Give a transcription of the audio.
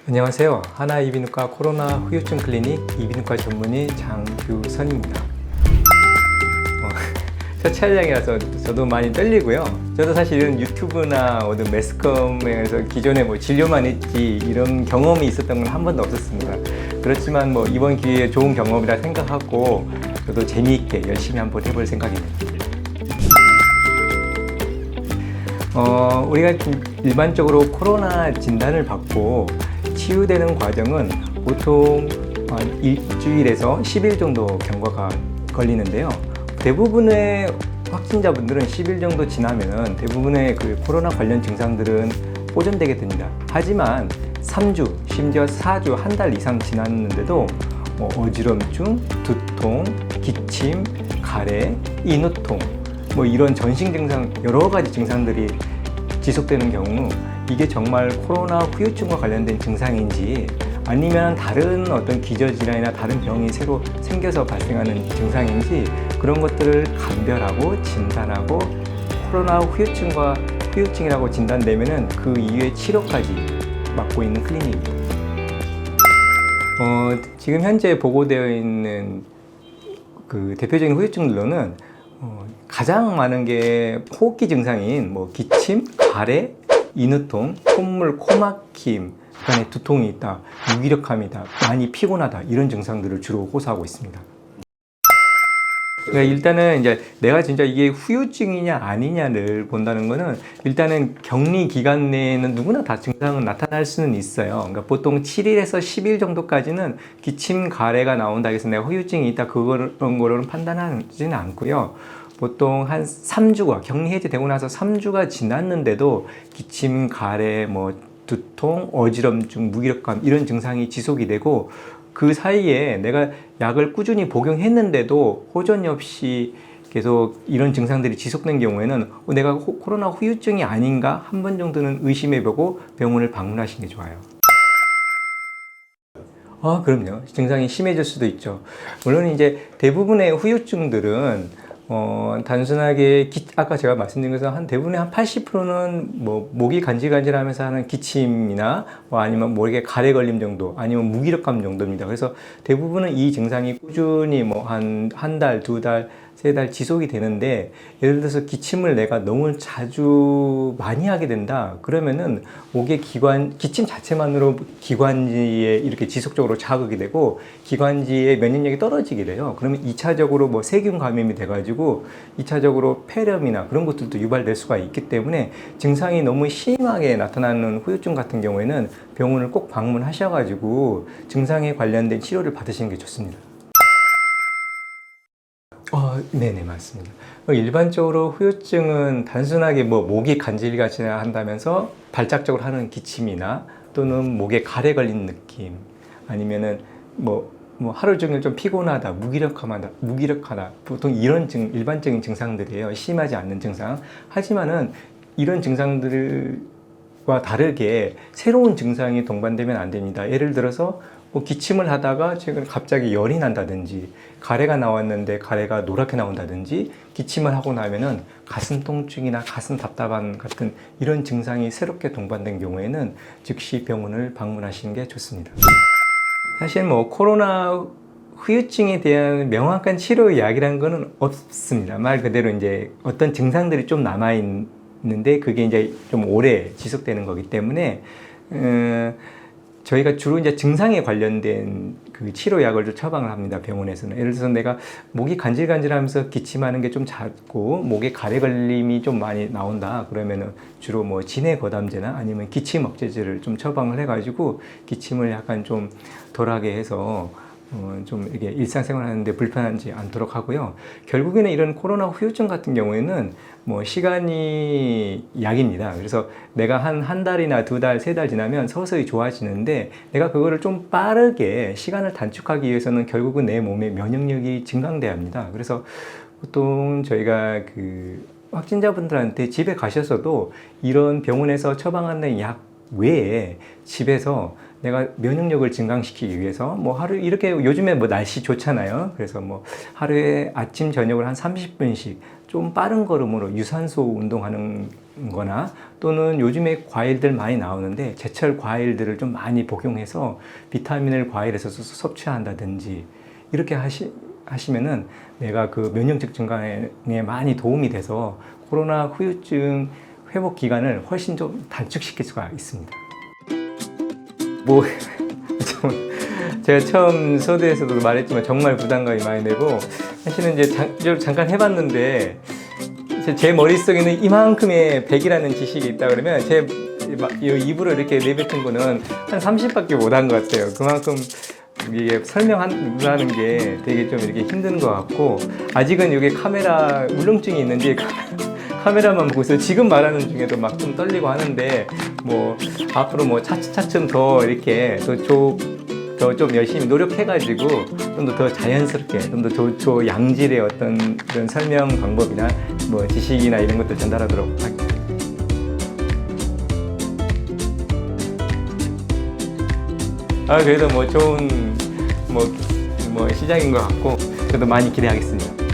안녕하세요. 하나이비인후과 코로나 후유증 클리닉 이비인후과 전문의 장규선입니다. 첫 촬영이라서 저도 많이 떨리고요. 저도 사실은 유튜브나 어떤 매스컴에서 기존에 진료만 했지 이런 경험이 있었던 건 한 번도 없었습니다. 그렇지만 이번 기회에 좋은 경험이라 생각하고 저도 재미있게 열심히 한번 해볼 생각입니다. 우리가 일반적으로 코로나 진단을 받고 치유되는 과정은 보통 한 일주일에서 10일 정도 경과가 걸리는데요. 대부분의 확진자분들은 10일 정도 지나면 대부분의 그 코로나 관련 증상들은 보존되게 됩니다. 하지만 3주, 심지어 4주, 한 달 이상 지났는데도 어지럼증, 두통, 기침, 가래, 인후통, 이런 전신 증상, 여러 가지 증상들이 지속되는 경우 이게 정말 코로나 후유증과 관련된 증상인지 아니면 다른 어떤 기저질환이나 다른 병이 새로 생겨서 발생하는 증상인지 그런 것들을 감별하고 진단하고 코로나 후유증이라고 진단되면은 그 이후에 치료까지 맡고 있는 클리닉입니다. 지금 현재 보고되어 있는 그 대표적인 후유증들로는 가장 많은 게 호흡기 증상인 기침, 가래, 인후통, 콧물, 코막힘, 그다음에 두통이 있다, 무기력함이다, 많이 피곤하다 이런 증상들을 주로 호소하고 있습니다. 그러니까 일단은 이제 내가 진짜 이게 후유증이냐 아니냐를 본다는 거는 일단은 격리 기간 내에는 누구나 다 증상은 나타날 수는 있어요. 그러니까 보통 7일에서 10일 정도까지는 기침, 가래가 나온다 해서 내가 후유증이 있다 그런 거로는 판단하지는 않고요. 보통 한 3주가 격리 해제되고 나서 3주가 지났는데도 기침, 가래, 두통, 어지럼증, 무기력감 이런 증상이 지속이 되고 그 사이에 내가 약을 꾸준히 복용했는데도 호전이 없이 계속 이런 증상들이 지속된 경우에는 내가 코로나 후유증이 아닌가 한 번 정도는 의심해보고 병원을 방문하시는 게 좋아요. 그럼요. 증상이 심해질 수도 있죠. 물론 이제 대부분의 후유증들은 단순하게 아까 제가 말씀드린 것은 대부분의 한 80%는 목이 간질간질하면서 하는 기침이나 아니면 목에 가래 걸림 정도 아니면 무기력감 정도입니다. 그래서 대부분은 이 증상이 꾸준히 한 달, 두 달, 세 달 지속이 되는데 예를 들어서 기침을 내가 너무 자주 많이 하게 된다 그러면은 목의 기침 자체만으로 기관지에 이렇게 지속적으로 자극이 되고 기관지의 면역력이 떨어지게 돼요. 그러면 2차적으로 세균 감염이 돼가지고 2차적으로 폐렴이나 그런 것들도 유발될 수가 있기 때문에 증상이 너무 심하게 나타나는 후유증 같은 경우에는 병원을 꼭 방문하셔가지고 증상에 관련된 치료를 받으시는 게 좋습니다. 네네, 맞습니다. 일반적으로 후유증은 단순하게 목이 간질간질하다 한다면서 발작적으로 하는 기침이나 또는 목에 가래 걸린 느낌 아니면은 하루 종일 좀 피곤하다, 무기력하다 보통 이런 일반적인 증상들이에요. 심하지 않는 증상. 하지만은 이런 증상들과 다르게 새로운 증상이 동반되면 안 됩니다. 예를 들어서 기침을 하다가 최근 갑자기 열이 난다든지 가래가 나왔는데 가래가 노랗게 나온다든지 기침을 하고 나면은 가슴 통증이나 가슴 답답함 같은 이런 증상이 새롭게 동반된 경우에는 즉시 병원을 방문하시는 게 좋습니다. 사실 코로나 후유증에 대한 명확한 치료 약이라는 거는 없습니다. 말 그대로 이제 어떤 증상들이 좀 남아 있는데 그게 이제 좀 오래 지속되는 거기 때문에 저희가 주로 이제 증상에 관련된 그 치료약을 좀 처방을 합니다. 병원에서는. 예를 들어서 내가 목이 간질간질하면서 기침하는 게 좀 잦고 목에 가래 걸림이 좀 많이 나온다. 그러면은 주로 진해 거담제나 아니면 기침 억제제를 좀 처방을 해가지고 기침을 약간 좀 덜하게 해서 좀 이게 일상생활 하는데 불편하지 않도록 하고요. 결국에는 이런 코로나 후유증 같은 경우에는 시간이 약입니다. 그래서 내가 한 달이나 두 달, 세 달 지나면 서서히 좋아지는데 내가 그거를 좀 빠르게 시간을 단축하기 위해서는 결국은 내 몸의 면역력이 증강돼야 합니다. 그래서 보통 저희가 그 확진자분들한테 집에 가셔서도 이런 병원에서 처방하는 약 외에 집에서 내가 면역력을 증강시키기 위해서 하루 이렇게 요즘에 날씨 좋잖아요. 그래서 하루에 아침 저녁을 한 30분씩 좀 빠른 걸음으로 유산소 운동하는 거나 또는 요즘에 과일들 많이 나오는데 제철 과일들을 좀 많이 복용해서 비타민을 과일에서 섭취한다든지 이렇게 하시면은 내가 그 면역력 증강에 많이 도움이 돼서 코로나 후유증 회복 기간을 훨씬 좀 단축시킬 수가 있습니다. 뭐 제가 처음 서두에서도 말했지만 정말 부담감이 많이 되고 사실은 이제 잠깐 해봤는데 제 머릿속에는 이만큼의 100이라는 지식이 있다 그러면 제 입으로 이렇게 내뱉은 거는 한 30밖에 못한 것 같아요. 그만큼 이게 설명하는 게 되게 좀 이렇게 힘든 것 같고 아직은 이게 카메라 울렁증이 있는지 카메라만 보고서 지금 말하는 중에도 막 좀 떨리고 하는데 뭐 앞으로 뭐 차츰 더 이렇게 더 좀 열심히 노력해가지고 좀 더 자연스럽게 좀 더 양질의 어떤 그런 설명 방법이나 뭐 지식이나 이런 것들 전달하도록 하겠습니다. 그래도 뭐 좋은 뭐 시작인 것 같고 저도 많이 기대하겠습니다.